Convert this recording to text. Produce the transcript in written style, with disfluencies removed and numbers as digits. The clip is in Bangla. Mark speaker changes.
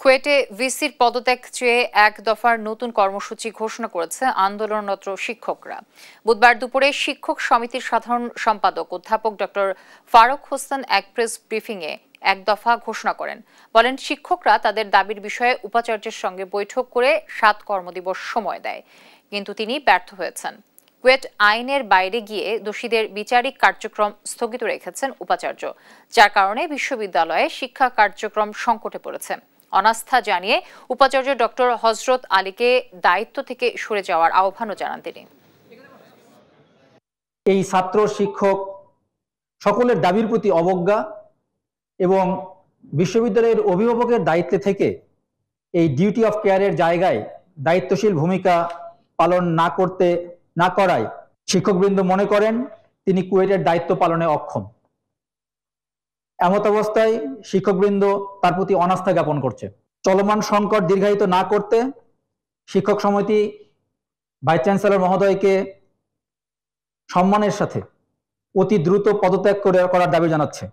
Speaker 1: কুয়েটে ভিসির পদত্যাগ চেয়ে এক দফার নতুন কর্মসূচি ঘোষণা করেছে আন্দোলনরত শিক্ষকরা। বুধবার দুপুরে শিক্ষক সমিতির সাধারণ সম্পাদক অধ্যাপক ডক্টর ফারুক হোসেন এক প্রেস ব্রিফিংয়ে এক দফা ঘোষণা করেন। বলেন, শিক্ষকরা তাদের দাবির বিষয়ে উপাচার্যের সঙ্গে বৈঠক করে 7 কর্মদিবস সময় দেয়, কিন্তু তিনি ব্যর্থ হয়েছেন। কুয়েট আইনের বাইরে গিয়ে দোষীদের বিচারিক কার্যক্রম স্থগিত রেখেছেন উপাচার্য, যার কারণে বিশ্ববিদ্যালয়ে শিক্ষা কার্যক্রম সংকটে পড়েছে। অনাস্থা জানিয়ে উপাচার্য ডক্টর হযরত আলীকে দায়িত্ব থেকে সরে যাওয়ার আহ্বানও জানান তিনি।
Speaker 2: এই ছাত্র শিক্ষক সকলের দাবির প্রতি অবজ্ঞা এবং বিশ্ববিদ্যালয়ের অভিভাবকের দায়িত্বে থেকে এই ডিউটি অফ কেয়ারের জায়গায় দায়িত্বশীল ভূমিকা পালন না করায় শিক্ষকবৃন্দ মনে করেন তিনি কুয়েটের দায়িত্ব পালনে অক্ষম। এমত অবস্থায় শিক্ষকবৃন্দ তার প্রতি অনাস্থা জ্ঞাপন করছে। চলমান সংকট দীর্ঘায়িত না করতে শিক্ষক সমিতি ভাইস চ্যান্সেলর মহোদয়কে সম্মানের সাথে অতি দ্রুত পদত্যাগ করার দাবি জানাচ্ছে।